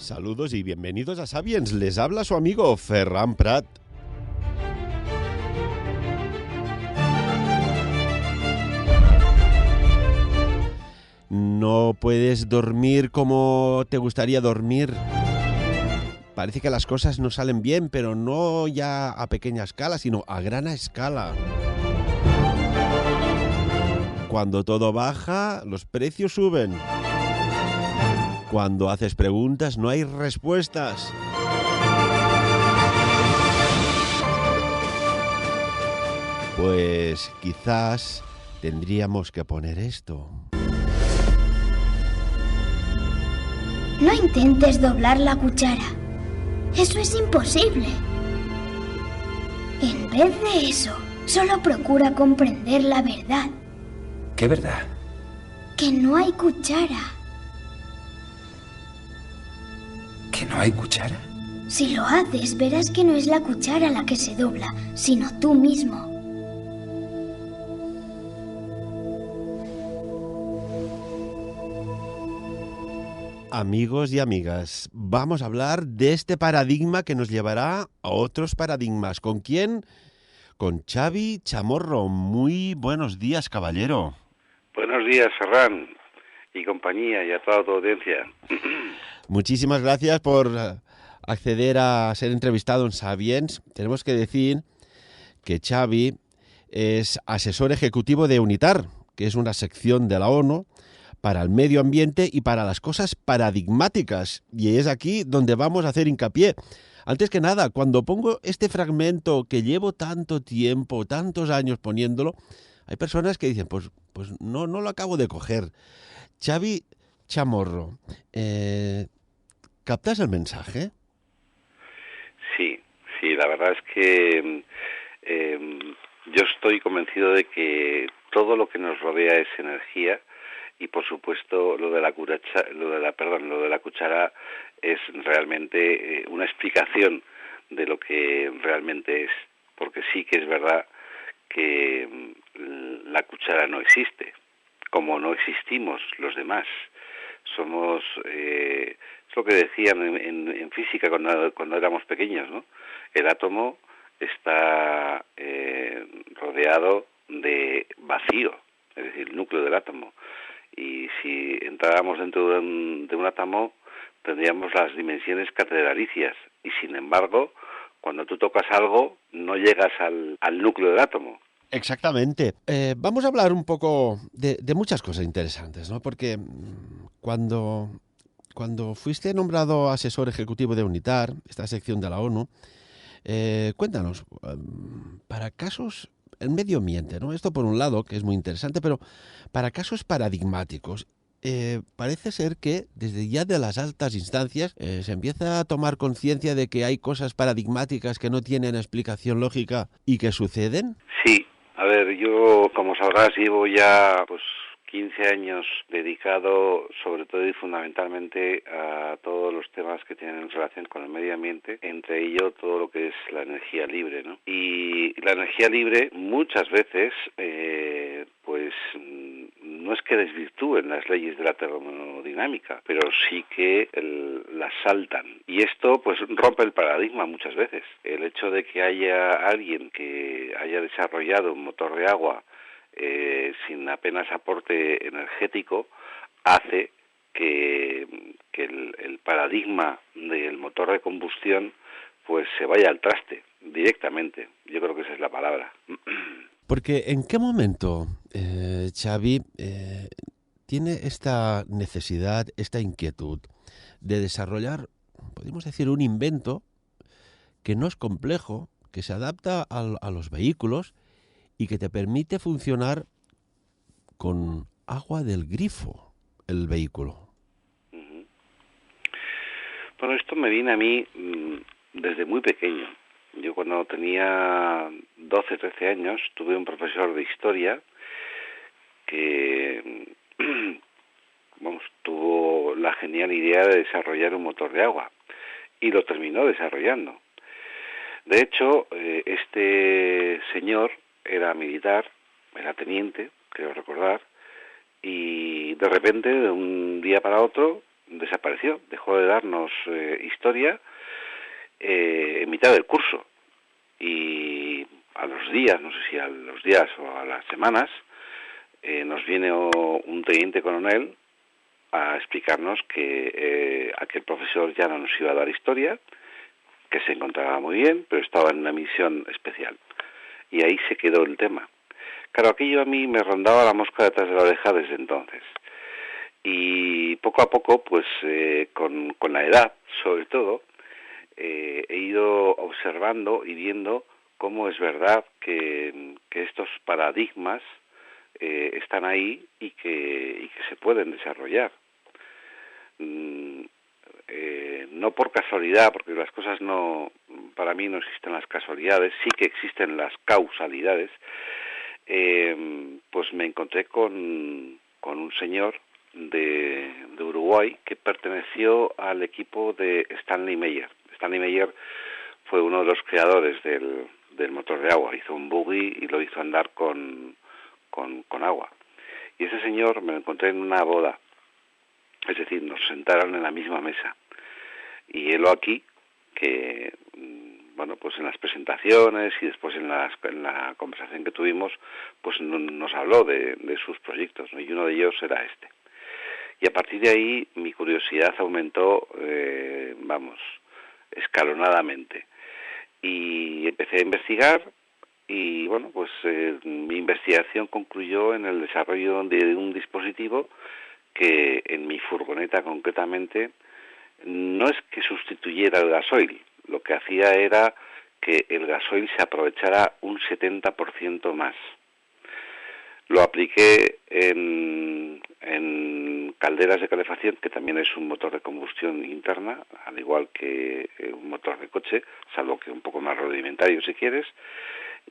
Saludos y bienvenidos a Sapiens. Les habla su amigo Ferran Prat. ¿No puedes dormir como te gustaría dormir? Parece que las cosas no salen bien, pero no ya a pequeña escala, sino a gran escala. Cuando todo baja, los precios suben. Cuando haces preguntas, no hay respuestas. Pues quizás tendríamos que poner esto. No intentes doblar la cuchara. Eso es imposible. En vez de eso, solo procura comprender la verdad. ¿Qué verdad? Que no hay cuchara. ¿Que no hay cuchara? Si lo haces, verás que no es la cuchara la que se dobla, sino tú mismo. Amigos y amigas, vamos a hablar de este paradigma que nos llevará a otros paradigmas. ¿Con quién? Con Xavi Chamorro. Muy buenos días, caballero. Buenos días, Ferran y compañía, y a toda tu audiencia. Muchísimas gracias por acceder a ser entrevistado en Sapiens. Tenemos que decir que Xavi es asesor ejecutivo de UNITAR, que es una sección de la ONU para el medio ambiente y para las cosas paradigmáticas. Y es aquí donde vamos a hacer hincapié. Antes que nada, cuando pongo este fragmento que llevo tanto tiempo, tantos años poniéndolo, hay personas que dicen, pues no lo acabo de coger. Xavi Chamorro, ¿captas el mensaje? Sí, la verdad es que yo estoy convencido de que todo lo que nos rodea es energía. Y por supuesto lo de la cuchara es realmente una explicación de lo que realmente es, porque sí que es verdad que la cuchara no existe, como no existimos los demás. Somos, es lo que decían en física cuando éramos pequeños, ¿no? El átomo está rodeado de vacío, es decir, el núcleo del átomo. Y si entráramos dentro de un átomo, tendríamos las dimensiones catedralicias. Y sin embargo, cuando tú tocas algo, no llegas al núcleo del átomo. Exactamente. Vamos a hablar un poco de muchas cosas interesantes, ¿no? Porque cuando fuiste nombrado asesor ejecutivo de UNITAR, esta sección de la ONU, cuéntanos, para casos, el medio ambiente, ¿no? Esto por un lado, que es muy interesante, pero para casos paradigmáticos, parece ser que desde ya de las altas instancias se empieza a tomar conciencia de que hay cosas paradigmáticas que no tienen explicación lógica y que suceden. Sí, a ver, yo, como sabrás, llevo ya 15 años dedicado sobre todo y fundamentalmente a todos los temas que tienen relación con el medio ambiente, entre ello todo lo que es la energía libre, ¿no? Y la energía libre muchas veces no es que desvirtúen las leyes de la termodinámica, pero sí que las saltan. Y esto pues rompe el paradigma muchas veces. El hecho de que haya alguien que haya desarrollado un motor de agua sin apenas aporte energético hace que el paradigma del motor de combustión pues se vaya al traste directamente. Yo creo que esa es la palabra. Porque ¿en qué momento, Xavi, tiene esta necesidad, esta inquietud de desarrollar, podemos decir, un invento que no es complejo, que se adapta a los vehículos y que te permite funcionar con agua del grifo, el vehículo? Uh-huh. Bueno, esto me viene a mí desde muy pequeño. Yo cuando tenía 12, 13 años tuve un profesor de historia que tuvo la genial idea de desarrollar un motor de agua y lo terminó desarrollando. De hecho, este señor era militar, era teniente, creo recordar, y de repente, de un día para otro, desapareció, dejó de darnos historia en mitad del curso. Y a los días, no sé si a los días o a las semanas, nos viene un teniente coronel a explicarnos que aquel profesor ya no nos iba a dar historia, que se encontraba muy bien, pero estaba en una misión especial. Y ahí se quedó el tema. Claro, aquello a mí me rondaba la mosca detrás de la oreja desde entonces. Y poco a poco, pues con la edad, sobre todo, he ido observando y viendo cómo es verdad que estos paradigmas están ahí y que se pueden desarrollar. No por casualidad, porque las cosas no, para mí no existen las casualidades, sí que existen las causalidades. Pues me encontré con un señor de Uruguay que perteneció al equipo de Stanley Meyer. Stanley Meyer fue uno de los creadores del motor de agua. Hizo un buggy y lo hizo andar con agua. Y ese señor me lo encontré en una boda. Es decir, nos sentaron en la misma mesa. Y él aquí, que bueno, pues en las presentaciones y después en la conversación que tuvimos, pues nos habló de sus proyectos, ¿no? Y uno de ellos era este. Y a partir de ahí mi curiosidad aumentó, escalonadamente. Y empecé a investigar y, bueno, pues mi investigación concluyó en el desarrollo de un dispositivo que en mi furgoneta concretamente no es que sustituyera el gasoil, lo que hacía era que el gasoil se aprovechara un 70% más. Lo apliqué en calderas de calefacción, que también es un motor de combustión interna, al igual que un motor de coche, salvo que un poco más rudimentario si quieres,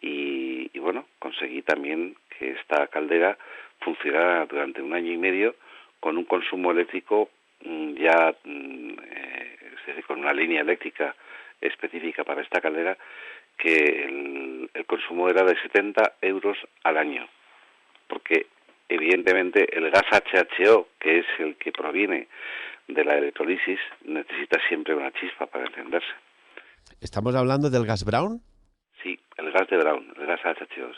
y bueno, conseguí también que esta caldera funcionara durante 1 año y medio con un consumo eléctrico es decir, con una línea eléctrica específica para esta caldera, que el consumo era de 70 euros al año, porque evidentemente el gas HHO, que es el que proviene de la electrolisis, necesita siempre una chispa para encenderse. ¿Estamos hablando del gas Brown? Sí, el gas de Brown, el gas HHO.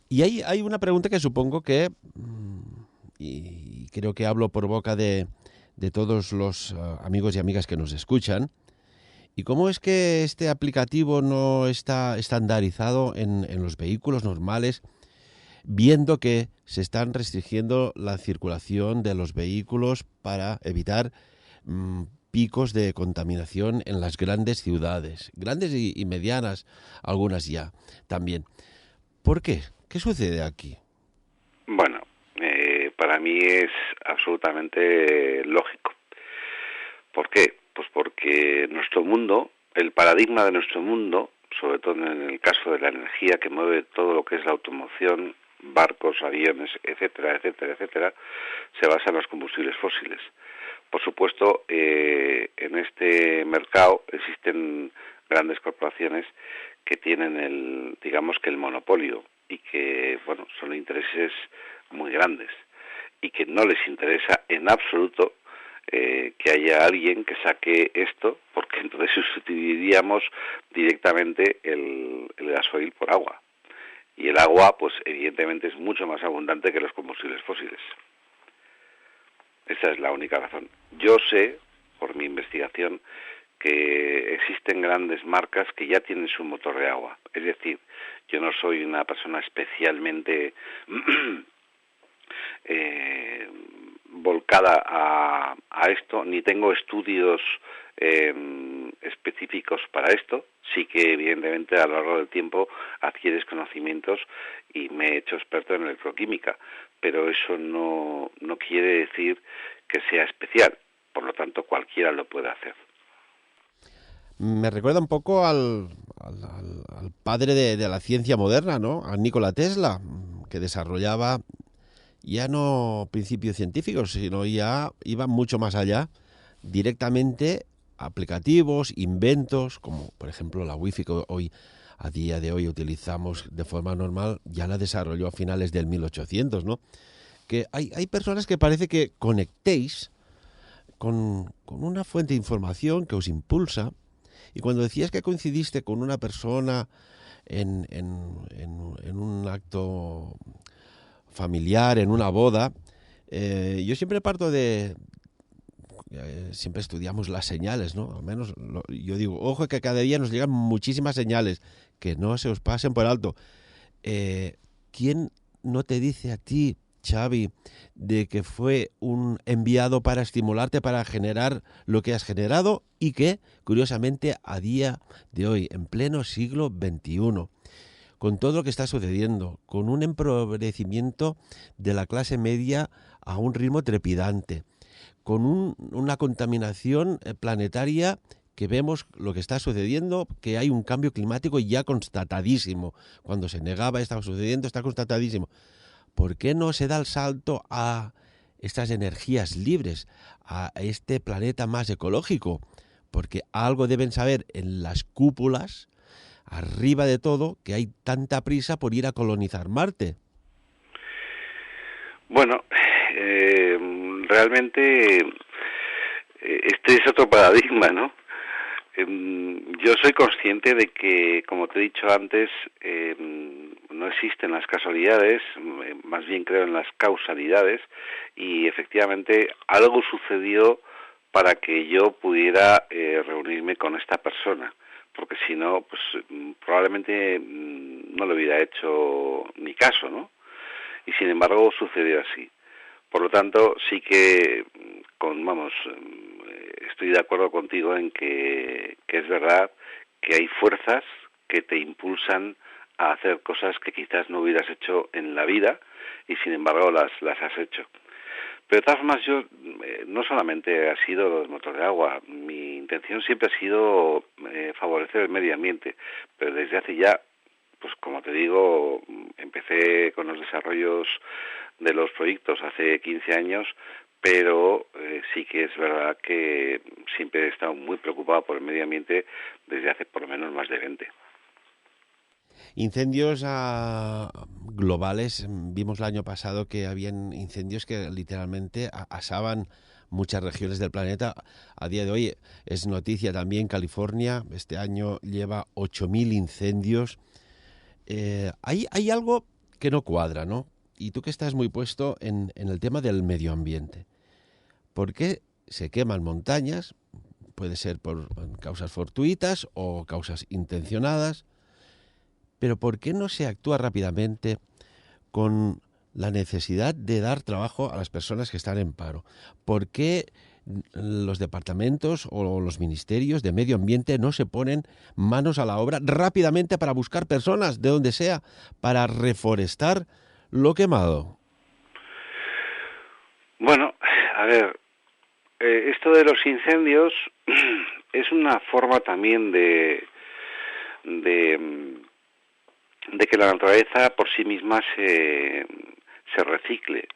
Y hay una pregunta que supongo que, y creo que hablo por boca de todos los amigos y amigas que nos escuchan, ¿y cómo es que este aplicativo no está estandarizado en los vehículos normales, viendo que se están restringiendo la circulación de los vehículos para evitar picos de contaminación en las grandes ciudades, grandes y medianas, algunas ya también? ¿Por qué? ¿Qué sucede aquí? Bueno, para mí es absolutamente lógico. ¿Por qué? Pues porque nuestro mundo, el paradigma de nuestro mundo, sobre todo en el caso de la energía que mueve todo lo que es la automoción, barcos, aviones, etcétera, etcétera, etcétera, se basa en los combustibles fósiles. Por supuesto, en este mercado existen grandes corporaciones que tienen el monopolio y que, bueno, son intereses muy grandes y que no les interesa en absoluto que haya alguien que saque esto, porque entonces sustituiríamos directamente el gasoil por agua. Y el agua, pues evidentemente es mucho más abundante que los combustibles fósiles. Esa es la única razón. Yo sé, por mi investigación, que existen grandes marcas que ya tienen su motor de agua. Es decir, yo no soy una persona especialmente volcada a esto, ni tengo estudios específicos para esto. Sí que evidentemente a lo largo del tiempo adquieres conocimientos y me he hecho experto en electroquímica, pero eso no quiere decir que sea especial, por lo tanto cualquiera lo puede hacer. Me recuerda un poco al padre de la ciencia moderna, ¿no? A Nikola Tesla, que desarrollaba ya no principios científicos, sino ya iba mucho más allá, directamente aplicativos, inventos, como por ejemplo la Wi-Fi que hoy, a día de hoy, utilizamos de forma normal, ya la desarrolló a finales del 1800, ¿no? que hay personas que parece que conectéis con una fuente de información que os impulsa, y cuando decías que coincidiste con una persona en un acto familiar, en una boda, yo siempre parto siempre estudiamos las señales, ¿no? Al menos yo digo, ojo que cada día nos llegan muchísimas señales, que no se os pasen por alto. ¿Quién no te dice a ti, Xavi, de que fue un enviado para estimularte, para generar lo que has generado y que, curiosamente, a día de hoy, en pleno siglo XXI, con todo lo que está sucediendo, con un empobrecimiento de la clase media a un ritmo trepidante, con una contaminación planetaria que vemos lo que está sucediendo, que hay un cambio climático ya constatadísimo. Cuando se negaba estaba sucediendo, está constatadísimo. ¿Por qué no se da el salto a estas energías libres, a este planeta más ecológico? Porque algo deben saber en las cúpulas, arriba de todo, que hay tanta prisa por ir a colonizar Marte. Bueno, realmente este es otro paradigma, ¿no? Yo soy consciente de que, como te he dicho antes, no existen las casualidades, más bien creo en las causalidades, y efectivamente algo sucedió para que yo pudiera reunirme con esta persona, porque si no, pues probablemente no le hubiera hecho ni caso, ¿no? Y sin embargo sucedió así. Por lo tanto, sí que estoy de acuerdo contigo en que es verdad que hay fuerzas que te impulsan a hacer cosas que quizás no hubieras hecho en la vida y sin embargo las has hecho. Pero de todas formas, yo no solamente ha sido los motores de agua, mi intención siempre ha sido favorecer el medio ambiente, pero desde hace ya, pues como te digo, empecé con los desarrollos de los proyectos hace 15 años, pero sí que es verdad que siempre he estado muy preocupado por el medio ambiente desde hace por lo menos más de 20. Incendios globales, vimos el año pasado que habían incendios que literalmente asaban muchas regiones del planeta. A día de hoy es noticia también California, este año lleva 8.000 incendios. Hay algo que no cuadra, ¿no? Y tú que estás muy puesto en el tema del medio ambiente. ¿Por qué se queman montañas? Puede ser por causas fortuitas o causas intencionadas. Pero ¿por qué no se actúa rápidamente con la necesidad de dar trabajo a las personas que están en paro? ¿Por qué los departamentos o los ministerios de medio ambiente no se ponen manos a la obra rápidamente para buscar personas de donde sea para reforestar lo quemado? Bueno, a ver, esto de los incendios es una forma también de que la naturaleza por sí misma se recicle.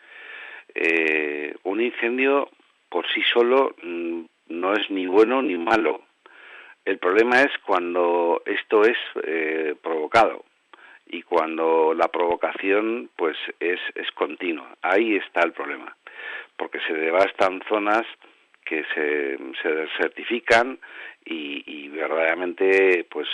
Un incendio por sí solo no es ni bueno ni malo. El problema es cuando esto es provocado y cuando la provocación pues es continua. Ahí está el problema, porque se devastan zonas que se desertifican y verdaderamente pues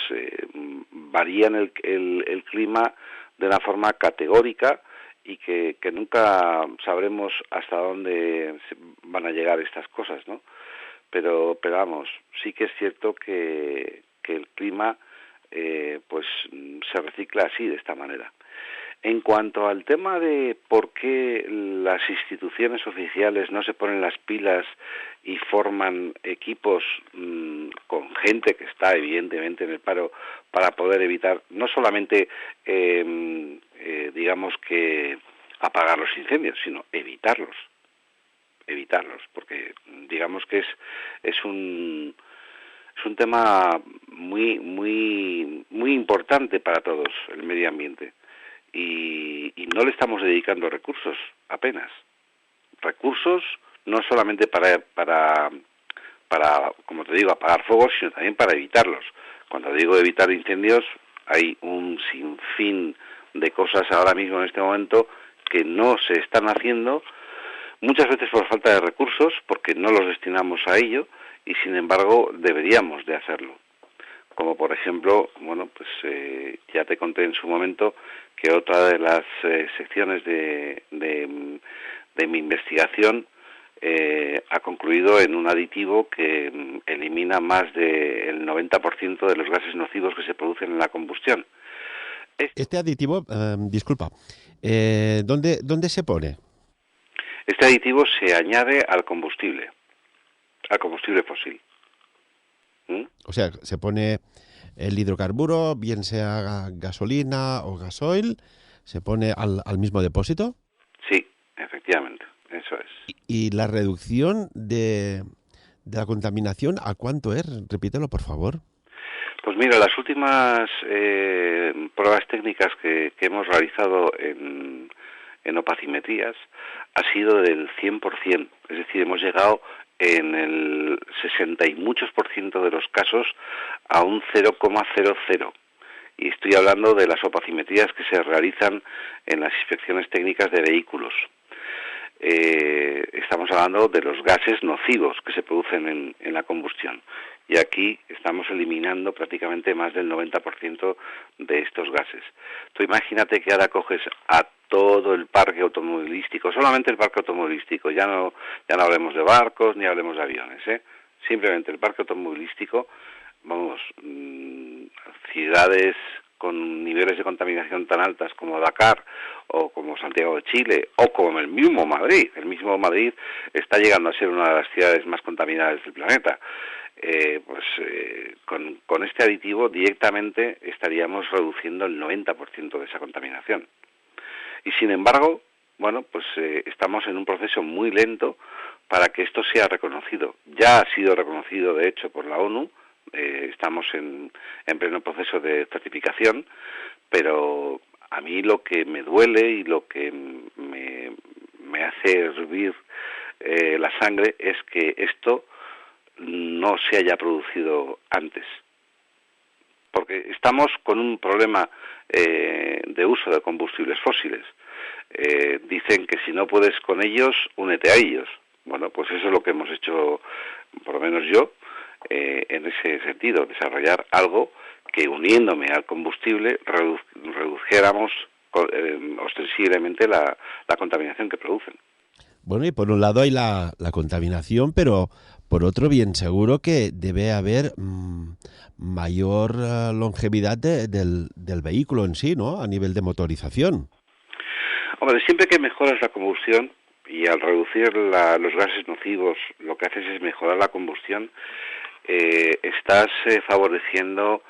varían el clima de una forma categórica y que nunca sabremos hasta dónde van a llegar estas cosas, ¿no? Pero vamos, sí que es cierto que el clima pues se recicla así, de esta manera. En cuanto al tema de por qué las instituciones oficiales no se ponen las pilas y forman equipos con gente que está evidentemente en el paro para poder evitar no solamente digamos que apagar los incendios, sino evitarlos, porque digamos que es un tema muy importante para todos, el medio ambiente. Y no le estamos dedicando recursos, apenas. Recursos no solamente para como te digo, apagar fuegos, sino también para evitarlos. Cuando digo evitar incendios, hay un sinfín de cosas ahora mismo en este momento que no se están haciendo, muchas veces por falta de recursos, porque no los destinamos a ello, y sin embargo deberíamos de hacerlo. Como por ejemplo, bueno, pues ya te conté en su momento que otra de las secciones de mi investigación ha concluido en un aditivo que elimina más del 90% de los gases nocivos que se producen en la combustión. Este aditivo, disculpa, ¿dónde se pone? Este aditivo se añade al combustible fósil. O sea, se pone el hidrocarburo, bien sea gasolina o gasoil, se pone al mismo depósito. Sí, efectivamente, eso es. ¿Y la reducción de la contaminación a cuánto es? Repítelo, por favor. Pues mira, las últimas pruebas técnicas que hemos realizado en opacimetrías ha sido del 100%, es decir, hemos llegado en el 60 y muchos por ciento de los casos a un 0,00. Y estoy hablando de las opacimetrías que se realizan en las inspecciones técnicas de vehículos. Estamos hablando de los gases nocivos que se producen en la combustión. Y aquí estamos eliminando prácticamente más del 90% de estos gases. Tú imagínate que ahora coges a todo el parque automovilístico, solamente el parque automovilístico, ya no hablemos de barcos ni hablemos de aviones, simplemente el parque automovilístico, vamos, ciudades con niveles de contaminación tan altas como Dakar o como Santiago de Chile o como el mismo Madrid. El mismo Madrid está llegando a ser una de las ciudades más contaminadas del planeta. Con este aditivo directamente estaríamos reduciendo el 90% de esa contaminación. Y sin embargo, bueno, pues estamos en un proceso muy lento para que esto sea reconocido. Ya ha sido reconocido, de hecho, por la ONU. Estamos en pleno proceso de certificación, pero a mí lo que me duele y lo que me hace hervir la sangre es que esto no se haya producido antes. Porque estamos con un problema de uso de combustibles fósiles. Dicen que si no puedes con ellos, únete a ellos. Bueno, pues eso es lo que hemos hecho, por lo menos yo, en ese sentido, desarrollar algo que uniéndome al combustible redujéramos ostensiblemente la contaminación que producen. Bueno, y por un lado hay la contaminación, pero por otro bien seguro que debe haber mayor longevidad del vehículo en sí, ¿no? A nivel de motorización. Hombre, siempre que mejoras la combustión y al reducir los gases nocivos, lo que haces es mejorar la combustión, estás favoreciendo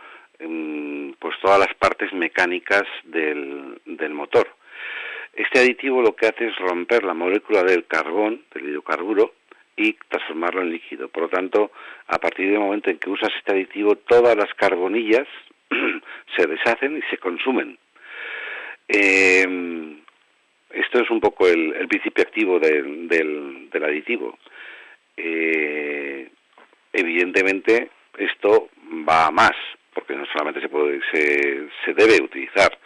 pues todas las partes mecánicas del motor. Este aditivo lo que hace es romper la molécula del carbón, del hidrocarburo, y transformarlo en líquido. Por lo tanto, a partir del momento en que usas este aditivo, todas las carbonillas se deshacen y se consumen. Esto es un poco el principio activo del aditivo. Evidentemente, esto va a más, porque no solamente se debe utilizar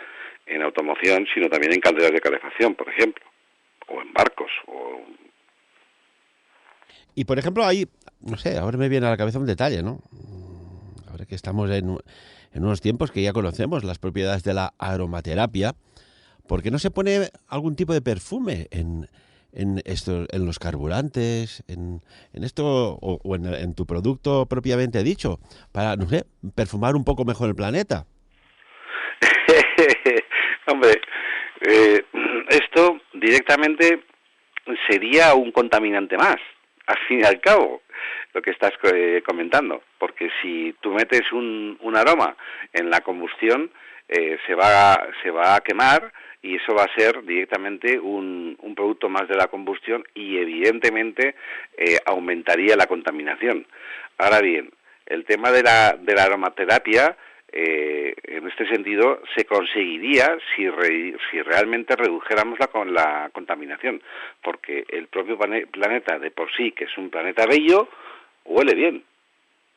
en automoción, sino también en calderas de calefacción, por ejemplo, o en barcos. Y, por ejemplo, hay, no sé, ahora me viene a la cabeza un detalle, ¿no? Ahora que estamos en unos tiempos que ya conocemos las propiedades de la aromaterapia, ¿por qué no se pone algún tipo de perfume en los carburantes, en esto o en tu producto propiamente dicho, para, no sé, perfumar un poco mejor el planeta? Hombre, esto directamente sería un contaminante más, al fin y al cabo, lo que estás comentando, porque si tú metes un aroma en la combustión, se va a quemar y eso va a ser directamente un producto más de la combustión y evidentemente aumentaría la contaminación. Ahora bien, el tema de la aromaterapia, en este sentido, se conseguiría si realmente redujéramos la contaminación, porque el propio planeta de por sí, que es un planeta bello, huele bien.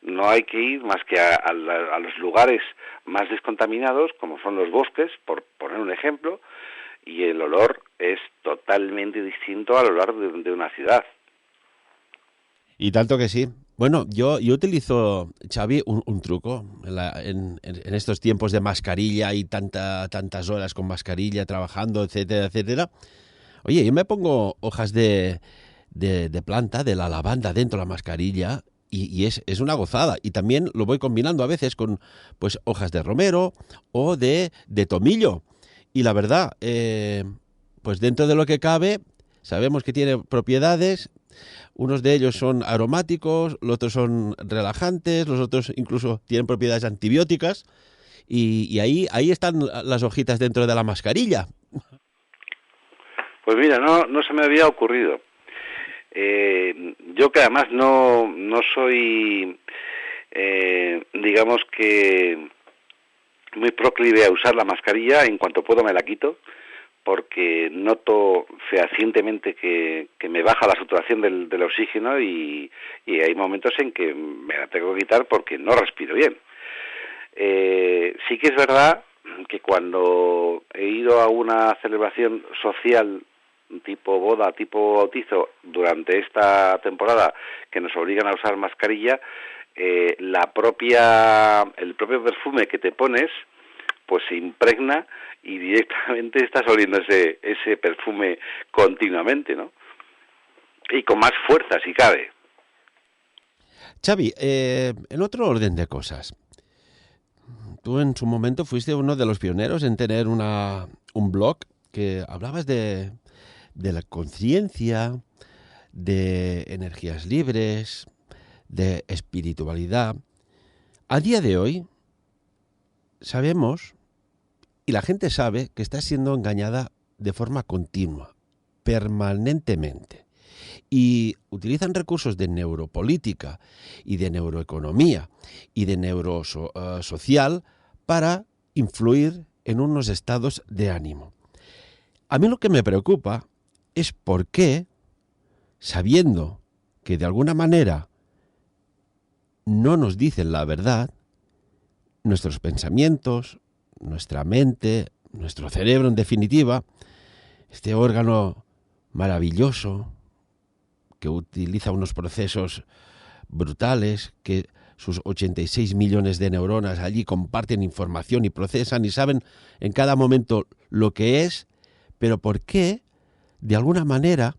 No hay que ir más que a los lugares más descontaminados, como son los bosques, por poner un ejemplo, y el olor es totalmente distinto al olor de una ciudad. Y tanto que sí. Bueno, yo utilizo, Xavi, un truco en estos tiempos de mascarilla y tantas horas con mascarilla, trabajando, etcétera, etcétera. Oye, yo me pongo hojas de planta, de la lavanda dentro de la mascarilla y es una gozada. Y también lo voy combinando a veces con pues hojas de romero o de tomillo. Y la verdad, pues dentro de lo que cabe, sabemos que tiene propiedades. Unos de ellos son aromáticos, los otros son relajantes, los otros incluso tienen propiedades antibióticas y ahí están las hojitas dentro de la mascarilla. Pues mira, no se me había ocurrido. Yo que además no soy, digamos que muy proclive a usar la mascarilla, en cuanto puedo me la quito, porque noto fehacientemente que me baja la saturación del oxígeno y hay momentos en que me la tengo que quitar porque no respiro bien. Sí que es verdad que cuando he ido a una celebración social tipo boda, tipo bautizo, durante esta temporada que nos obligan a usar mascarilla, el propio perfume que te pones pues se impregna y directamente estás oliendo ese perfume continuamente, ¿no? Y con más fuerza, si cabe. Xavi, en otro orden de cosas, tú en su momento fuiste uno de los pioneros en tener un blog que hablabas de la conciencia, de energías libres, de espiritualidad. A día de hoy sabemos, y la gente sabe, que está siendo engañada de forma continua, permanentemente. Y utilizan recursos de neuropolítica y de neuroeconomía y de neurosocial para influir en unos estados de ánimo. A mí lo que me preocupa es por qué, sabiendo que de alguna manera no nos dicen la verdad, nuestros pensamientos, nuestra mente, nuestro cerebro en definitiva, este órgano maravilloso que utiliza unos procesos brutales, que sus 86 millones de neuronas allí comparten información y procesan y saben en cada momento lo que es, pero ¿por qué, de alguna manera,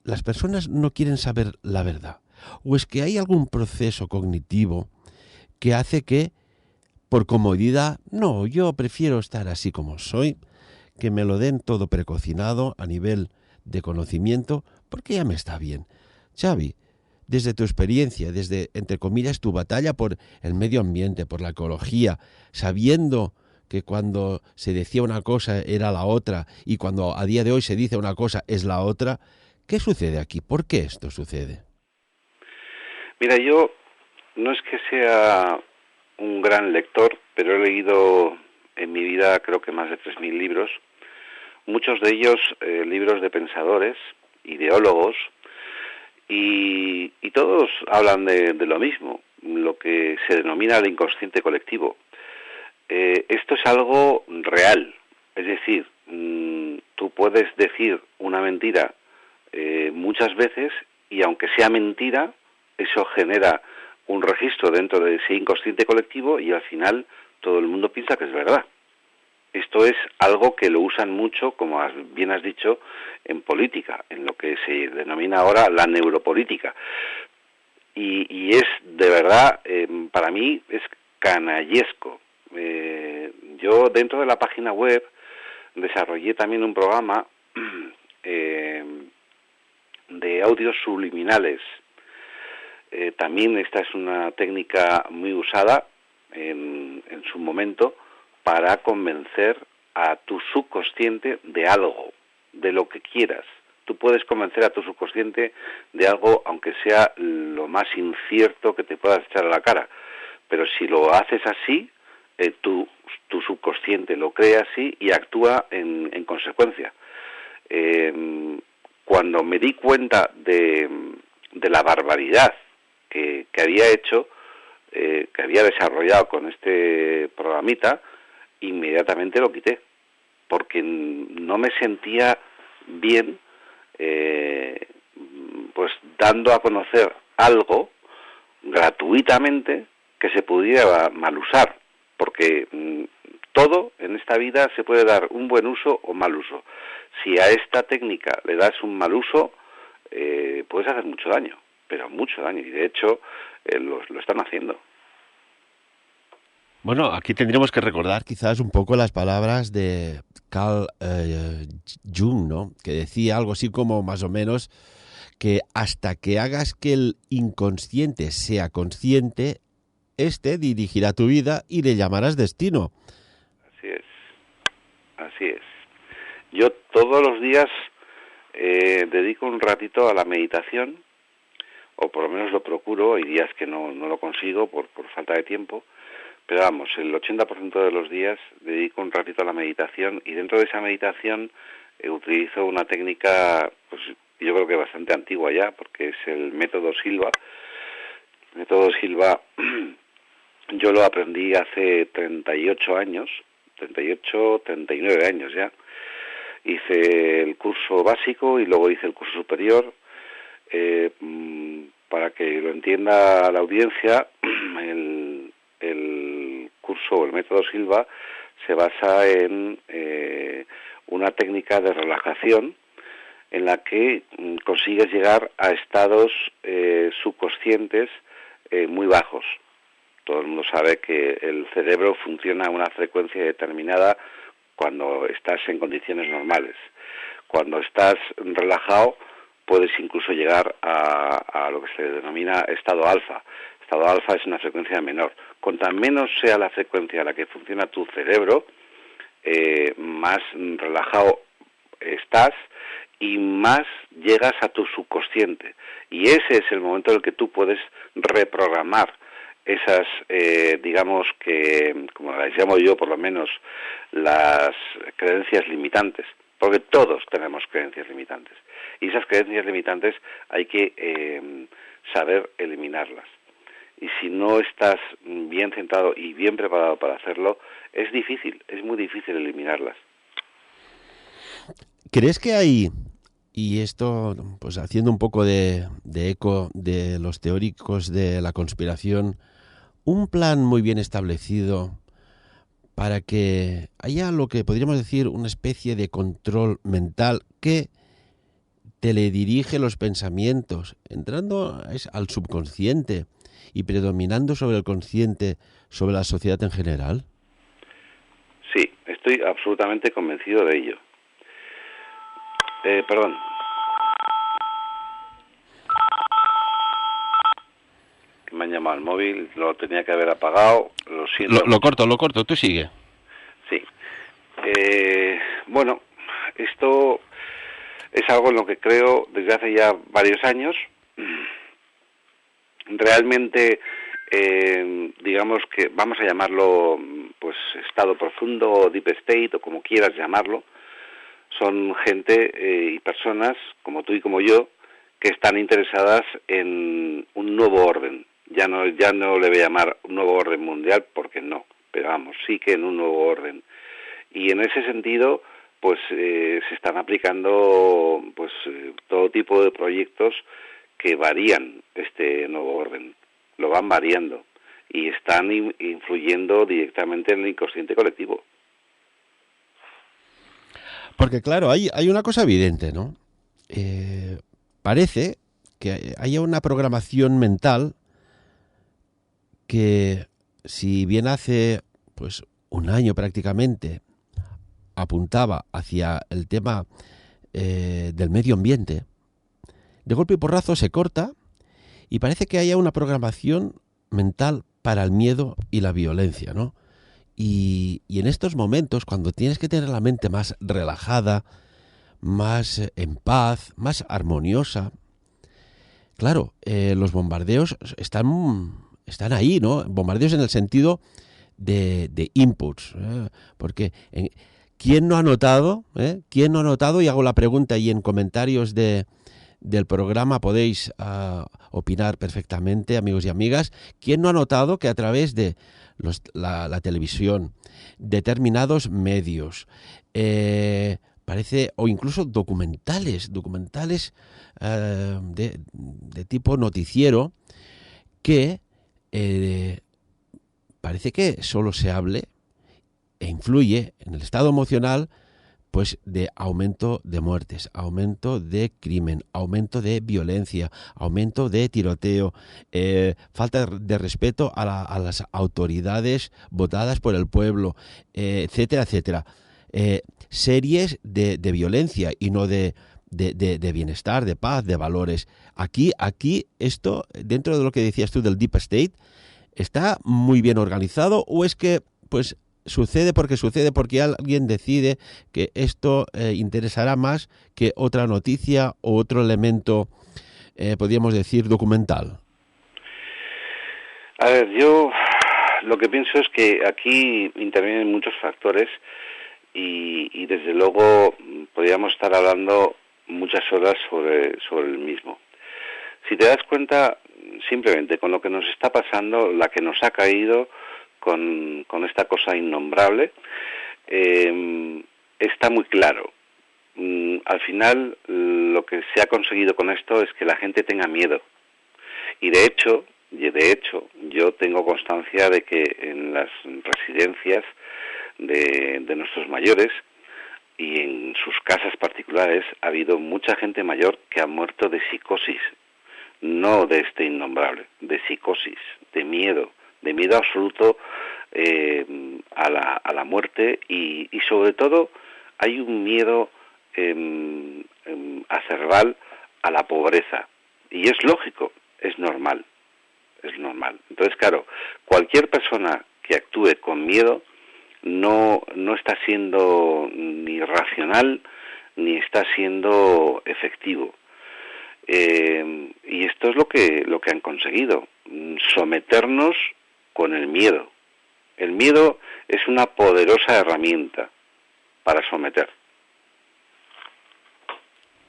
las personas no quieren saber la verdad? ¿O es que hay algún proceso cognitivo que hace que, por comodidad, no, yo prefiero estar así como soy, que me lo den todo precocinado a nivel de conocimiento, porque ya me está bien? Xavi, desde tu experiencia, desde, entre comillas, tu batalla por el medio ambiente, por la ecología, sabiendo que cuando se decía una cosa era la otra y cuando a día de hoy se dice una cosa es la otra, ¿qué sucede aquí? ¿Por qué esto sucede? Mira, yo no es que sea un gran lector, pero he leído en mi vida creo que más de 3.000 libros, muchos de ellos libros de pensadores, ideólogos, y todos hablan de lo mismo, lo que se denomina el inconsciente colectivo. Esto es algo real, es decir, tú puedes decir una mentira muchas veces y aunque sea mentira, eso genera un registro dentro de ese inconsciente colectivo y al final todo el mundo piensa que es verdad. Esto es algo que lo usan mucho, como bien has dicho, en política, en lo que se denomina ahora la neuropolítica. Y es, de verdad, para mí es canallesco. Yo dentro de la página web desarrollé también un programa de audios subliminales. También esta es una técnica muy usada en su momento para convencer a tu subconsciente de algo, de lo que quieras. Tú puedes convencer a tu subconsciente de algo aunque sea lo más incierto que te puedas echar a la cara, pero si lo haces así, tu subconsciente lo crea así y actúa en consecuencia. Cuando me di cuenta de la barbaridad que había hecho, que había desarrollado con este programita, inmediatamente lo quité, porque no me sentía bien pues dando a conocer algo gratuitamente que se pudiera mal usar, porque todo en esta vida se puede dar un buen uso o mal uso. Si a esta técnica le das un mal uso, puedes hacer mucho daño, pero mucho daño, y de hecho lo están haciendo. Bueno, aquí tendríamos que recordar quizás un poco las palabras de Carl Jung, ¿no? Que decía algo así como más o menos que hasta que hagas que el inconsciente sea consciente, este dirigirá tu vida y le llamarás destino. Así es. Yo todos los días dedico un ratito a la meditación, o por lo menos lo procuro. Hay días que no lo consigo por falta de tiempo, pero vamos, el 80% de los días dedico un ratito a la meditación, y dentro de esa meditación utilizo una técnica, pues yo creo que bastante antigua ya, porque es el método Silva. El método Silva yo lo aprendí hace 38 años, 39 años ya. Hice el curso básico y luego hice el curso superior. Para que lo entienda la audiencia, el curso o el método Silva se basa en una técnica de relajación en la que consigues llegar a estados subconscientes muy bajos. Todo el mundo sabe que el cerebro funciona a una frecuencia determinada cuando estás en condiciones normales. Cuando estás relajado puedes incluso llegar a lo que se denomina estado alfa. Estado alfa es una frecuencia menor. Cuanto menos sea la frecuencia a la que funciona tu cerebro, más relajado estás y más llegas a tu subconsciente. Y ese es el momento en el que tú puedes reprogramar esas, digamos que, como las llamo yo por lo menos, las creencias limitantes, porque todos tenemos creencias limitantes, y esas creencias limitantes hay que saber eliminarlas. Y si no estás bien centrado y bien preparado para hacerlo, es difícil, es muy difícil eliminarlas. ¿Crees que hay, y esto pues haciendo un poco de eco de los teóricos de la conspiración, un plan muy bien establecido para que haya lo que podríamos decir una especie de control mental que teledirige los pensamientos, entrando al subconsciente y predominando sobre el consciente, sobre la sociedad en general? Sí, estoy absolutamente convencido de ello. Perdón. Me han llamado al móvil, lo tenía que haber apagado, lo siento. Lo corto, tú sigue. Sí. Bueno, esto es algo en lo que creo desde hace ya varios años. Realmente, digamos que vamos a llamarlo pues estado profundo o deep state o como quieras llamarlo. Son gente y personas como tú y como yo que están interesadas en un nuevo orden. Ya no le voy a llamar un nuevo orden mundial porque no, pero vamos, sí que en un nuevo orden. Y en ese sentido, pues se están aplicando pues todo tipo de proyectos que varían este nuevo orden, lo van variando y están influyendo directamente en el inconsciente colectivo. Porque claro, hay una cosa evidente, ¿no? Parece que haya una programación mental que, si bien hace pues un año prácticamente apuntaba hacia el tema del medio ambiente, de golpe y porrazo se corta y parece que haya una programación mental para el miedo y la violencia, ¿no? Y en estos momentos, cuando tienes que tener la mente más relajada, más en paz, más armoniosa, claro, los bombardeos están ahí, ¿no? Bombardeos en el sentido de inputs, porque ¿quién no ha notado? ¿Quién no ha notado? Y hago la pregunta ahí en comentarios de del programa podéis opinar perfectamente, amigos y amigas. ¿Quién no ha notado que a través de la televisión, determinados medios, parece, o incluso documentales de tipo noticiero, que parece que solo se hable e influye en el estado emocional, pues, de aumento de muertes, aumento de crimen, aumento de violencia, aumento de tiroteo, falta de respeto a las autoridades votadas por el pueblo, etcétera, etcétera. Series de violencia y no de bienestar, de paz, de valores. Aquí esto, dentro de lo que decías tú del Deep State, ¿está muy bien organizado o es que, pues, sucede porque alguien decide que esto interesará más que otra noticia o otro elemento, podríamos decir, documental? A ver, yo lo que pienso es que aquí intervienen muchos factores y desde luego podríamos estar hablando muchas horas sobre el mismo. Si te das cuenta, simplemente con lo que nos está pasando, la que nos ha caído con esta cosa innombrable, está muy claro. Al final, lo que se ha conseguido con esto es que la gente tenga miedo. Y de hecho, yo tengo constancia de que en las residencias de nuestros mayores y en sus casas particulares ha habido mucha gente mayor que ha muerto de psicosis, no de este innombrable, de psicosis, de miedo absoluto a la muerte y sobre todo hay un miedo acerval a la pobreza y es lógico, es normal. Entonces, claro, cualquier persona que actúe con miedo no está siendo ni racional ni está siendo efectivo. Y esto es lo que han conseguido, someternos con el miedo. El miedo es una poderosa herramienta para someter.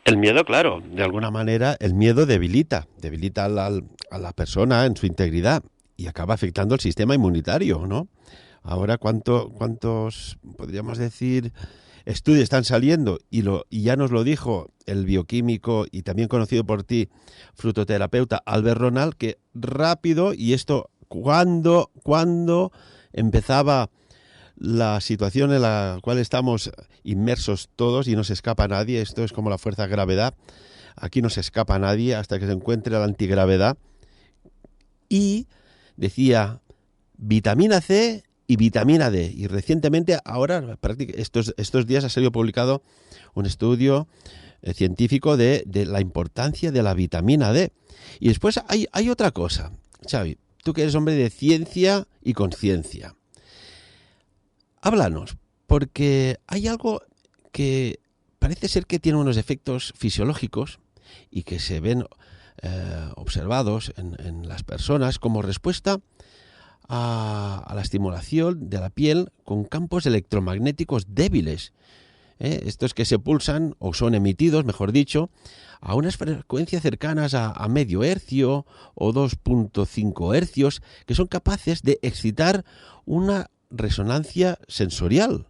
El miedo, claro, de alguna manera el miedo debilita a la persona en su integridad y acaba afectando el sistema inmunitario, ¿no? Ahora, ¿cuántos, podríamos decir, estudios están saliendo? Y ya nos lo dijo el bioquímico y también conocido por ti, frutoterapeuta Albert Ronald, que rápido, y esto cuando empezaba la situación en la cual estamos inmersos todos y no se escapa nadie, esto es como la fuerza de gravedad, aquí no se escapa nadie hasta que se encuentre la antigravedad, y decía vitamina C y vitamina D. Y recientemente, ahora, estos días ha salido publicado un estudio científico de la importancia de la vitamina D. Y después hay otra cosa, Xavi, tú que eres hombre de ciencia y conciencia. Háblanos, porque hay algo que parece ser que tiene unos efectos fisiológicos y que se ven observados en las personas como respuesta a la estimulación de la piel con campos electromagnéticos débiles. Estos que se pulsan o son emitidos, mejor dicho, a unas frecuencias cercanas a medio hercio o 2.5 hercios, que son capaces de excitar una resonancia sensorial.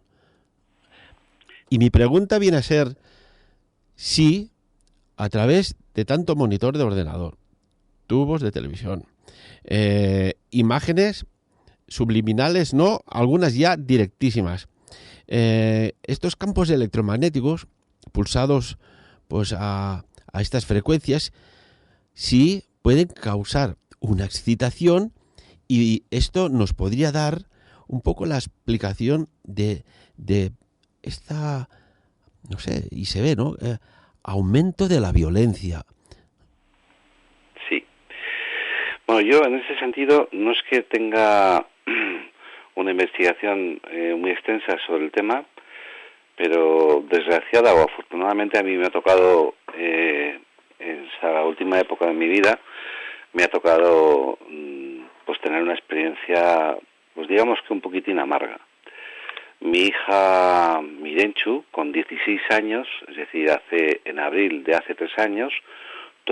Y mi pregunta viene a ser si a través de tanto monitor de ordenador, tubos de televisión, imágenes subliminales, no, algunas ya directísimas, estos campos electromagnéticos pulsados pues a estas frecuencias sí pueden causar una excitación, y esto nos podría dar un poco la explicación de esta, no sé, y se ve, ¿no? Aumento de la violencia. Sí. Bueno, yo en ese sentido no es que tenga una investigación muy extensa sobre el tema, pero desgraciada o afortunadamente a mí me ha tocado, en esa última época de mi vida, me ha tocado pues tener una experiencia, pues digamos que un poquitín amarga. Mi hija Mirenchu, con 16 años, es decir, en abril de hace 3 años,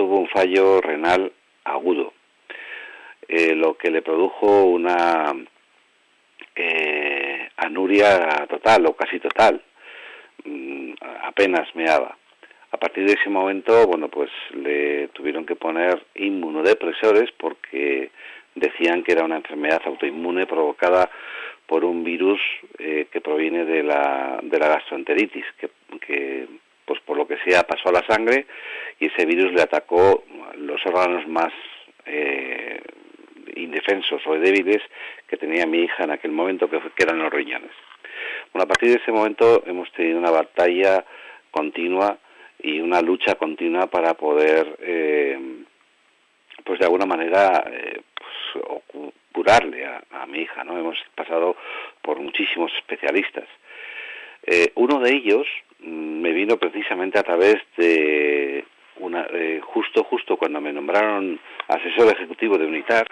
tuvo un fallo renal agudo, lo que le produjo una anuria total o casi total, apenas meaba. A partir de ese momento, bueno, pues le tuvieron que poner inmunodepresores porque decían que era una enfermedad autoinmune provocada por un virus que proviene de la gastroenteritis, que pues por lo que sea pasó a la sangre y ese virus le atacó los órganos más indefensos o débiles que tenía mi hija en aquel momento, que eran los riñones. Bueno, a partir de ese momento hemos tenido una batalla continua y una lucha continua para poder, pues de alguna manera, curarle a mi hija, ¿no? Hemos pasado por muchísimos especialistas. Uno de ellos me vino precisamente a través de justo cuando me nombraron asesor ejecutivo de UNITAR,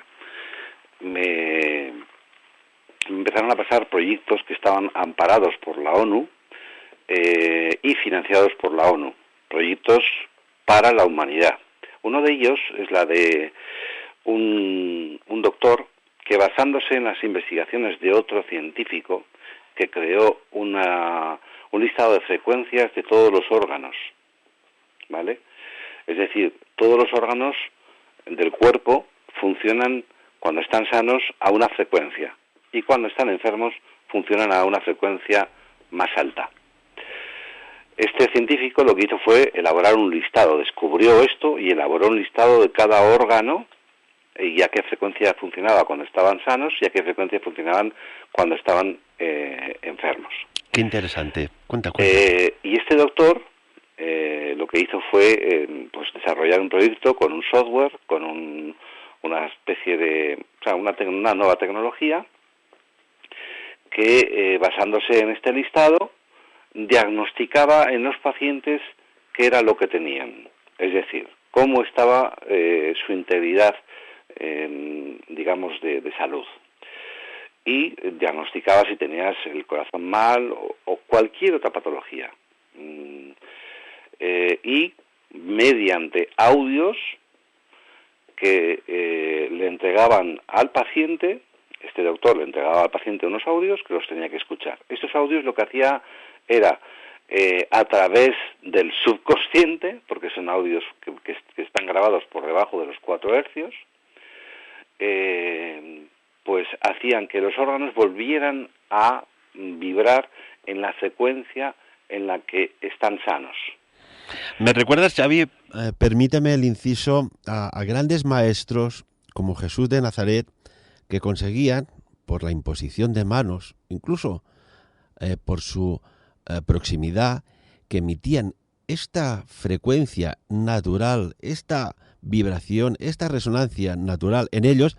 me empezaron a pasar proyectos que estaban amparados por la ONU y financiados por la ONU, proyectos para la humanidad. Uno de ellos es la de un doctor que, basándose en las investigaciones de otro científico, que creó un listado de frecuencias de todos los órganos, ¿vale? Es decir, todos los órganos del cuerpo funcionan cuando están sanos a una frecuencia y cuando están enfermos funcionan a una frecuencia más alta. Este científico lo que hizo fue elaborar un listado, descubrió esto y elaboró un listado de cada órgano y a qué frecuencia funcionaba cuando estaban sanos y a qué frecuencia funcionaban cuando estaban enfermos. Qué interesante. Cuenta. Y este doctor lo que hizo fue pues desarrollar un proyecto con un software, con una especie de, o sea, una nueva tecnología que basándose en este listado diagnosticaba en los pacientes qué era lo que tenían, es decir, cómo estaba su integridad, digamos, de salud. Y diagnosticaba si tenías el corazón mal o cualquier otra patología. Y mediante audios que le entregaban al paciente, este doctor le entregaba al paciente unos audios que los tenía que escuchar. Estos audios lo que hacía era, a través del subconsciente, porque son audios que están grabados por debajo de los 4 hercios, pues hacían que los órganos volvieran a vibrar en la frecuencia en la que están sanos. ¿Me recuerdas, Xavi? Permíteme el inciso a grandes maestros como Jesús de Nazaret, que conseguían, por la imposición de manos, incluso por su proximidad, que emitían esta frecuencia natural, esta vibración, esta resonancia natural en ellos,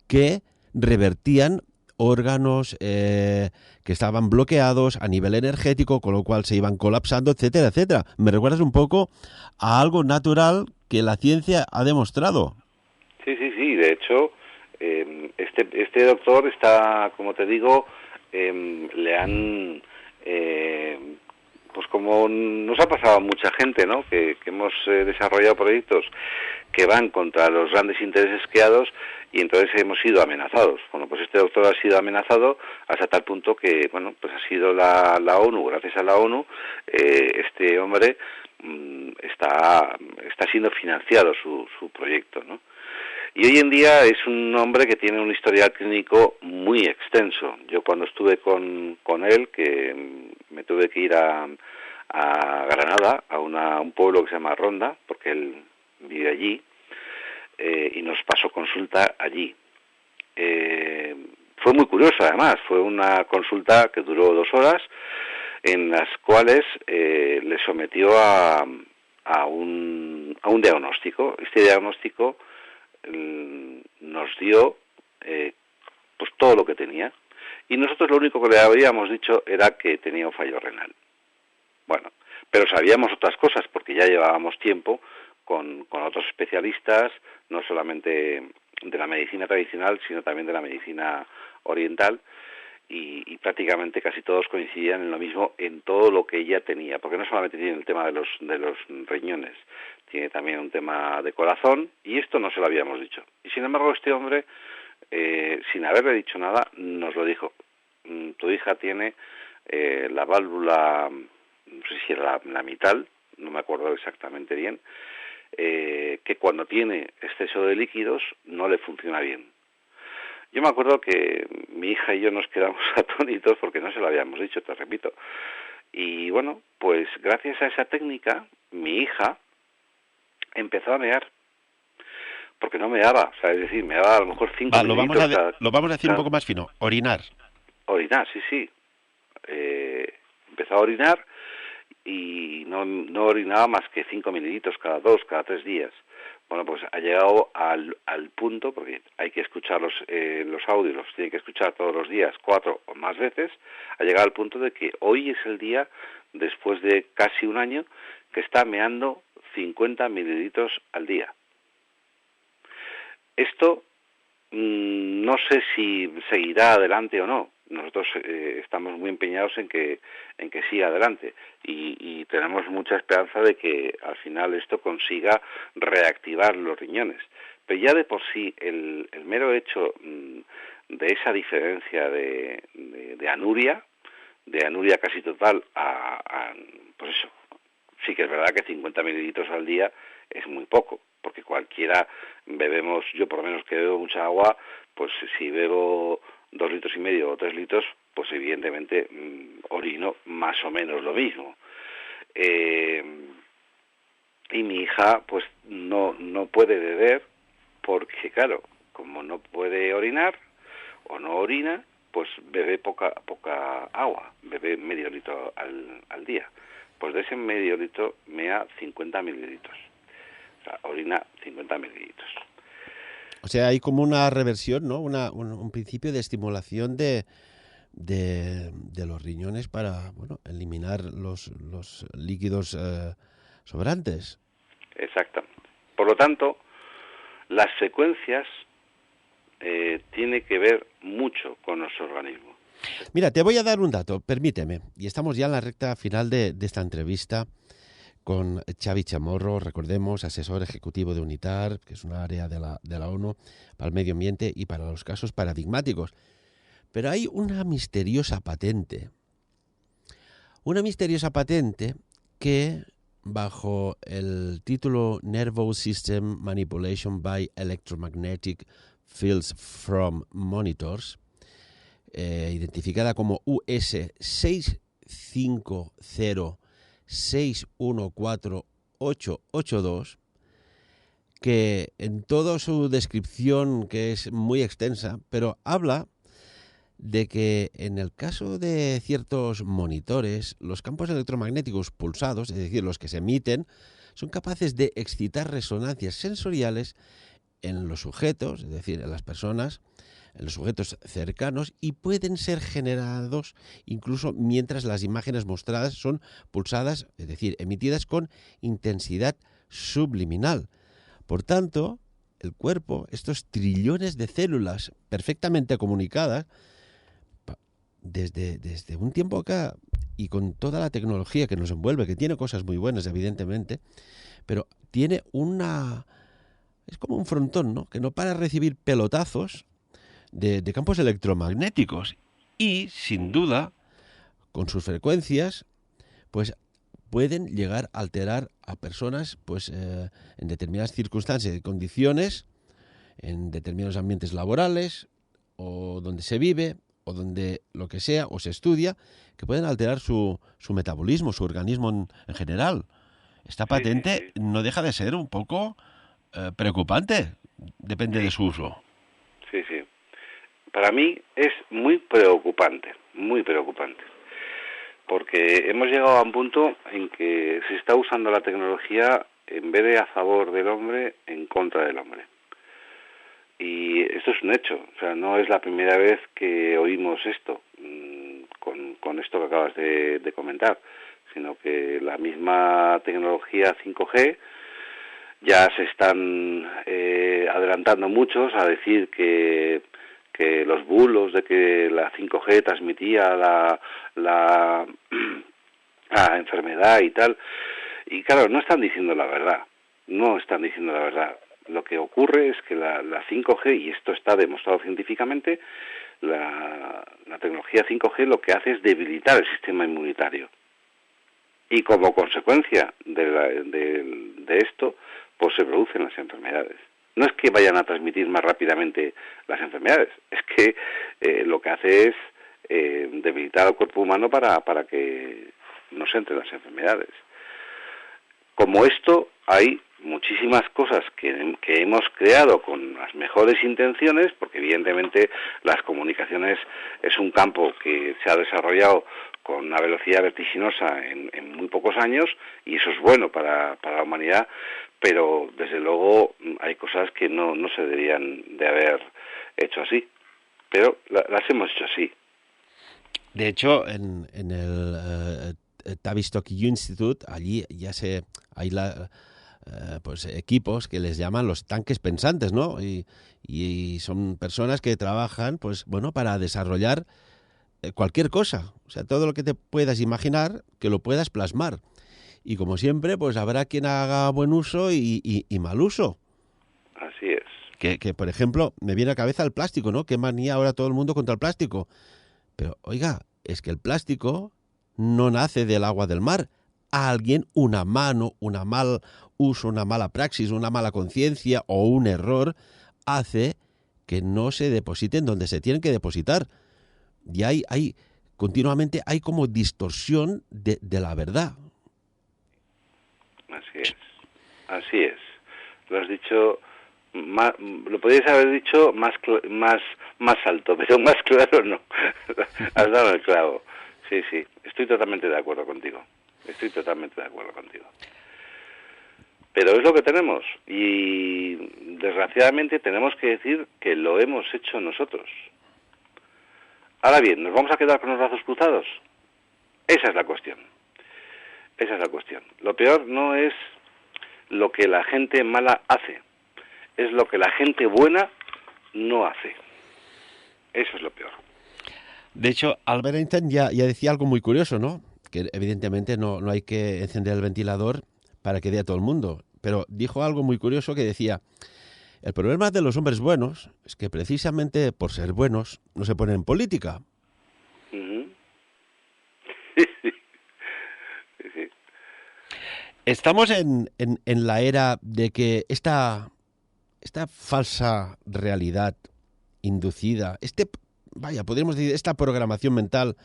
que revertían órganos que estaban bloqueados a nivel energético, con lo cual se iban colapsando, etcétera, etcétera. ¿Me recuerdas un poco a algo natural que la ciencia ha demostrado? Sí. De hecho, este doctor está, como te digo, le han... pues como nos ha pasado a mucha gente, ¿no? Que hemos desarrollado proyectos que van contra los grandes intereses creados y entonces hemos sido amenazados. Bueno, pues este doctor ha sido amenazado hasta tal punto que, bueno, pues ha sido la ONU, gracias a la ONU, este hombre está siendo financiado su proyecto, ¿no? Y hoy en día es un hombre que tiene un historial clínico muy extenso. Yo cuando estuve con él, que me tuve que ir a Granada, a un pueblo que se llama Ronda, porque él vive allí, y nos pasó consulta allí. Fue muy curioso, además. Fue una consulta que duró 2 horas, en las cuales le sometió a un diagnóstico. Este diagnóstico nos dio pues todo lo que tenía, y nosotros lo único que le habíamos dicho era que tenía un fallo renal. Bueno, pero sabíamos otras cosas porque ya llevábamos tiempo con otros especialistas, no solamente de la medicina tradicional, sino también de la medicina oriental, y prácticamente casi todos coincidían en lo mismo, en todo lo que ella tenía, porque no solamente tiene el tema de los riñones, tiene también un tema de corazón, y esto no se lo habíamos dicho. Y sin embargo este hombre, sin haberle dicho nada, nos lo dijo. Tu hija tiene la válvula, no sé si era la mitral, no me acuerdo exactamente bien, que cuando tiene exceso de líquidos no le funciona bien. Yo me acuerdo que mi hija y yo nos quedamos atónitos porque no se lo habíamos dicho, te repito. Y bueno, pues gracias a esa técnica, mi hija empezó a mear, porque no meaba, o sea, es decir, meaba a lo mejor 5 minutitos. Lo vamos a decir un poco más fino, orinar. Orinar, sí. Empezó a orinar y no orinaba más que 5 mililitros cada 2, cada 3 días. Bueno, pues ha llegado al punto, porque hay que escuchar los audios, los tiene que escuchar todos los días, 4 o más veces, ha llegado al punto de que hoy es el día, después de casi un año, que está meando 50 mililitros al día. Esto no sé si seguirá adelante o no. Nosotros estamos muy empeñados en que siga adelante y tenemos mucha esperanza de que al final esto consiga reactivar los riñones. Pero ya de por sí el mero hecho de esa diferencia de anuria casi total pues eso, sí que es verdad que 50 mililitros al día es muy poco, porque cualquiera bebemos, yo por lo menos que bebo mucha agua, pues si bebo 2,5 litros o 3 litros, pues evidentemente orino más o menos lo mismo. Y mi hija pues no puede beber porque, claro, como no puede orinar o no orina, pues bebe poca agua, bebe medio litro al día. Pues de ese medio litro mea 50 mililitros. O sea, orina 50 mililitros. O sea, hay como una reversión, ¿no? Un principio de estimulación de los riñones para, bueno, eliminar los líquidos sobrantes. Exactamente. Por lo tanto, las frecuencias tienen que ver mucho con nuestro organismo. Mira, te voy a dar un dato, permíteme. Y estamos ya en la recta final de esta entrevista con Xavi Chamorro, recordemos, asesor ejecutivo de UNITAR, que es una área de la ONU para el medio ambiente y para los casos paradigmáticos. Pero hay una misteriosa patente que, bajo el título Nervous System Manipulation by Electromagnetic Fields from Monitors, identificada como US 650614882, que en toda su descripción, que es muy extensa, pero habla de que en el caso de ciertos monitores, los campos electromagnéticos pulsados, es decir, los que se emiten, son capaces de excitar resonancias sensoriales en los sujetos, es decir, en las personas, en los sujetos cercanos, y pueden ser generados incluso mientras las imágenes mostradas son pulsadas, es decir, emitidas con intensidad subliminal. Por tanto, el cuerpo, estos trillones de células perfectamente comunicadas, desde un tiempo acá, y con toda la tecnología que nos envuelve, que tiene cosas muy buenas, evidentemente, pero tiene es como un frontón, ¿no? Que no para de recibir pelotazos de campos electromagnéticos y, sin duda, con sus frecuencias, pues pueden llegar a alterar a personas pues en determinadas circunstancias y condiciones, en determinados ambientes laborales o donde se vive o donde lo que sea o se estudia, que pueden alterar su metabolismo, su organismo en general. Esta patente no deja de ser un poco preocupante, depende de su uso. Sí. Para mí es muy preocupante, porque hemos llegado a un punto en que se está usando la tecnología en vez de a favor del hombre, en contra del hombre. Y esto es un hecho, o sea, no es la primera vez que oímos esto, con esto que acabas de comentar, sino que la misma tecnología 5G ya se están adelantando muchos a decir que los bulos de que la 5G transmitía la enfermedad y tal, y claro, no están diciendo la verdad. no están diciendo la verdad. Lo que ocurre es que la 5G, y esto está demostrado científicamente, la tecnología 5G lo que hace es debilitar el sistema inmunitario. Y como consecuencia de esto, pues se producen las enfermedades. No es que vayan a transmitir más rápidamente las enfermedades, es que lo que hace es debilitar al cuerpo humano para que no se entren las enfermedades. Como esto, hay muchísimas cosas que hemos creado con las mejores intenciones, porque evidentemente las comunicaciones es un campo que se ha desarrollado con una velocidad vertiginosa en muy pocos años, y eso es bueno para la humanidad, pero desde luego hay cosas que no se deberían de haber hecho así, pero las hemos hecho así. De hecho, en el Tavistock Institute, allí ya hay pues equipos que les llaman los tanques pensantes, ¿no? Y son personas que trabajan, pues bueno, para desarrollar cualquier cosa, o sea, todo lo que te puedas imaginar, que lo puedas plasmar. Y como siempre, pues habrá quien haga buen uso y mal uso. Así es. Que, por ejemplo, me viene a la cabeza el plástico, ¿no? Qué manía ahora todo el mundo contra el plástico. Pero, oiga, es que el plástico no nace del agua del mar. Alguien, una mano, un mal uso, una mala praxis, una mala conciencia o un error hace que no se depositen donde se tienen que depositar. Y continuamente hay como distorsión de la verdad. Así es. Lo has dicho, lo podrías haber dicho más alto, pero más claro no. Has dado el clavo. Sí, estoy totalmente de acuerdo contigo. Pero es lo que tenemos, y desgraciadamente tenemos que decir que lo hemos hecho nosotros. Ahora bien, ¿nos vamos a quedar con los brazos cruzados? Esa es la cuestión. Lo peor no es lo que la gente mala hace, es lo que la gente buena no hace. Eso es lo peor. De hecho, Albert Einstein ya decía algo muy curioso, ¿no? Que evidentemente no hay que encender el ventilador para que dé a todo el mundo. Pero dijo algo muy curioso que decía: el problema de los hombres buenos es que precisamente por ser buenos no se ponen en política. Uh-huh. Sí. Estamos en la era de que esta falsa realidad inducida, podríamos decir, esta programación mental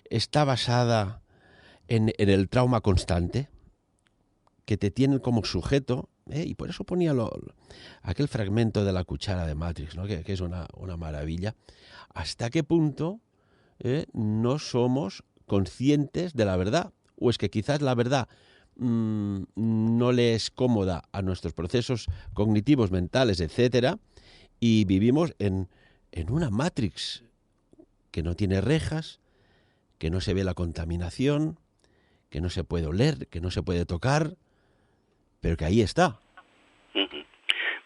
está basada en el trauma constante, que te tienen como sujeto, y por eso ponía aquel fragmento de la cuchara de Matrix, ¿no? que es una maravilla. ¿Hasta qué punto no somos conscientes de la verdad? ¿O es que quizás la verdad no le es cómoda a nuestros procesos cognitivos, mentales, etcétera, y vivimos en una Matrix que no tiene rejas, que no se ve la contaminación, que no se puede oler, que no se puede tocar, pero que ahí está? Uh-huh.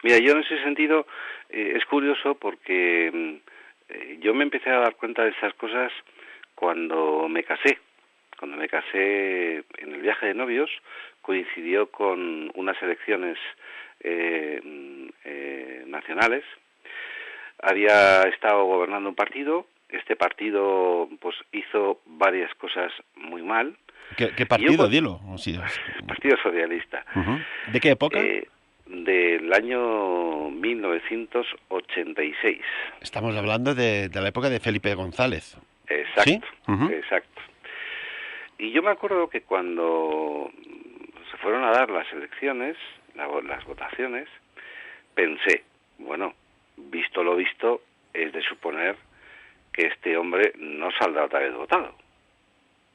Mira, yo en ese sentido es curioso porque yo me empecé a dar cuenta de esas cosas cuando me casé. Cuando me casé en el viaje de novios, coincidió con unas elecciones nacionales. Había estado gobernando un partido. Este partido pues hizo varias cosas muy mal. ¿Qué partido? Dilo. Sí, Partido Socialista. Uh-huh. ¿De qué época? Del año 1986. Estamos hablando de la época de Felipe González. Exacto, ¿sí? Uh-huh. Exacto. Y yo me acuerdo que cuando se fueron a dar las elecciones, las votaciones, pensé, bueno, visto lo visto, es de suponer que este hombre no saldrá otra vez votado.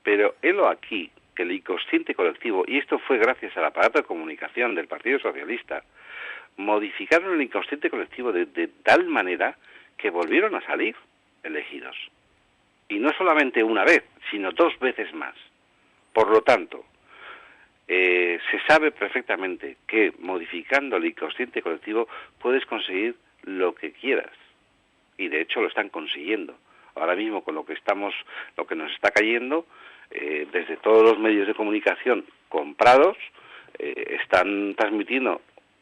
Pero helo aquí, que el inconsciente colectivo, y esto fue gracias al aparato de comunicación del Partido Socialista, modificaron el inconsciente colectivo de tal manera que volvieron a salir elegidos. Y no solamente una vez, sino 2 veces más. Por lo tanto, se sabe perfectamente que modificando el inconsciente colectivo puedes conseguir lo que quieras. Y de hecho lo están consiguiendo. Ahora mismo con lo que nos está cayendo, desde todos los medios de comunicación comprados, están transmitiendo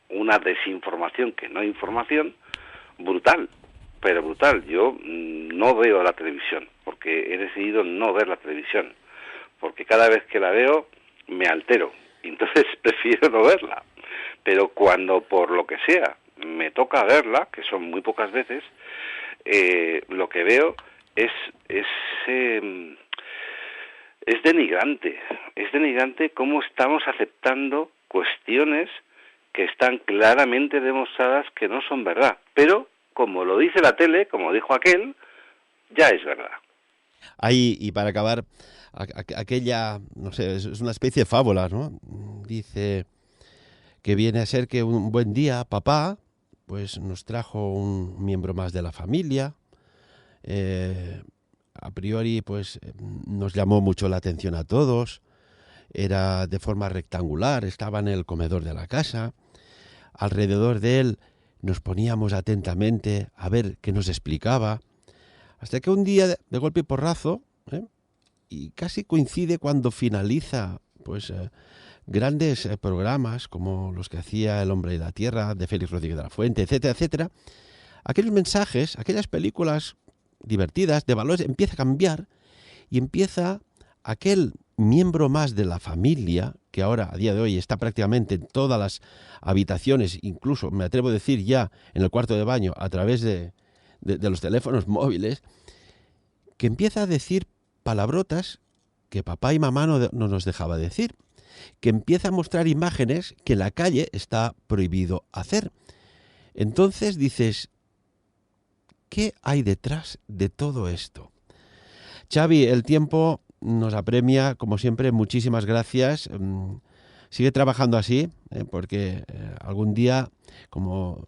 una desinformación que no información brutal, pero brutal. Yo no veo la televisión, porque he decidido no ver la televisión, porque cada vez que la veo me altero, y entonces prefiero no verla. Pero cuando por lo que sea me toca verla, que son muy pocas veces, lo que veo es denigrante cómo estamos aceptando cuestiones que están claramente demostradas que no son verdad, pero como lo dice la tele, como dijo aquel, ya es verdad. Ahí, y para acabar, aquella, no sé, es una especie de fábula, ¿no? Dice que viene a ser que un buen día papá pues nos trajo un miembro más de la familia. A priori pues nos llamó mucho la atención a todos. Era de forma rectangular, estaba en el comedor de la casa. Alrededor de él nos poníamos atentamente a ver qué nos explicaba, hasta que un día de golpe y porrazo, y casi coincide cuando finaliza pues grandes programas como los que hacía El hombre y la tierra, de Félix Rodríguez de la Fuente, etcétera, etcétera, aquellos mensajes, aquellas películas divertidas, de valores, empieza a cambiar y empieza aquel miembro más de la familia, que ahora, a día de hoy, está prácticamente en todas las habitaciones, incluso, me atrevo a decir ya, en el cuarto de baño, a través de los teléfonos móviles, que empieza a decir palabrotas que papá y mamá no nos dejaba decir, que empieza a mostrar imágenes que en la calle está prohibido hacer. Entonces dices, ¿qué hay detrás de todo esto? Xavi, el tiempo nos apremia, como siempre, muchísimas gracias. Sigue trabajando así, porque algún día, como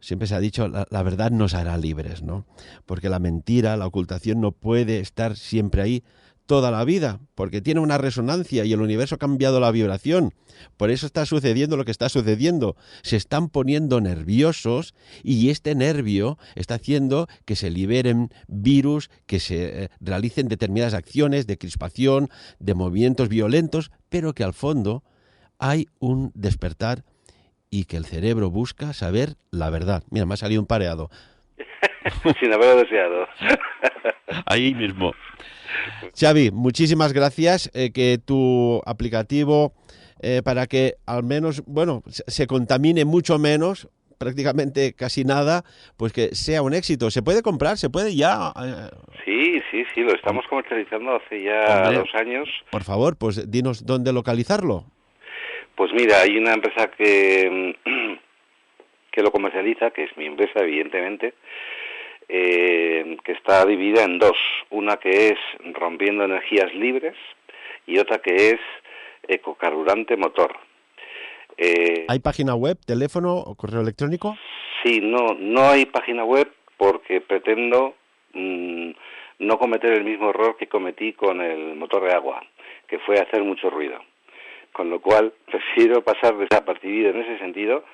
siempre se ha dicho, la verdad nos hará libres, ¿no? Porque la mentira, la ocultación no puede estar siempre ahí toda la vida, porque tiene una resonancia y el universo ha cambiado la vibración. Por eso está sucediendo lo que está sucediendo. Se están poniendo nerviosos y este nervio está haciendo que se liberen virus, que se realicen determinadas acciones de crispación, de movimientos violentos, pero que al fondo hay un despertar y que el cerebro busca saber la verdad. Mira, me ha salido un pareado. Sin haberlo deseado. Ahí mismo. Xavi, muchísimas gracias. Que tu aplicativo, para que al menos, bueno, se contamine mucho menos, prácticamente casi nada, pues que sea un éxito. ¿Se puede comprar? ¿Se puede ya? Sí, lo estamos comercializando hace ya 2 años. Por favor, pues dinos dónde localizarlo. Pues mira, hay una empresa que lo comercializa, que es mi empresa, evidentemente, que está dividida en 2. Una que es Rompiendo Energías Libres y otra que es Ecocarburante Motor. ¿Hay página web, teléfono o correo electrónico? Sí, no hay página web porque pretendo no cometer el mismo error que cometí con el motor de agua, que fue hacer mucho ruido. Con lo cual prefiero pasar desapercibido en ese sentido.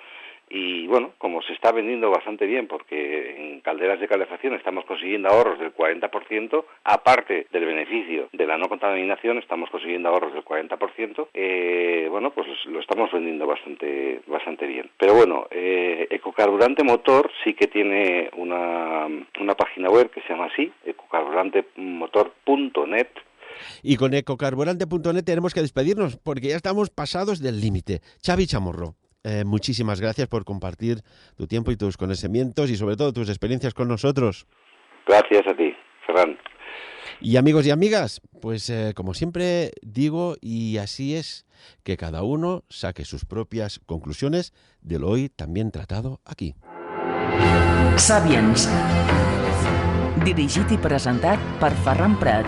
Y bueno, como se está vendiendo bastante bien, porque en calderas de calefacción estamos consiguiendo ahorros del 40%, aparte del beneficio de la no contaminación, estamos consiguiendo ahorros del 40%, bueno, pues lo estamos vendiendo bastante bien. Pero bueno, Ecocarburante Motor sí que tiene una página web que se llama así, ecocarburantemotor.net. Y con ecocarburante.net tenemos que despedirnos, porque ya estamos pasados del límite. Xavi Chamorro, muchísimas gracias por compartir tu tiempo y tus conocimientos y sobre todo tus experiencias con nosotros. Gracias a ti, Ferran. Y amigos y amigas, pues como siempre digo, y así es, que cada uno saque sus propias conclusiones de lo hoy también tratado aquí. Sapiens. Dirigit i presentat per Ferran Prat.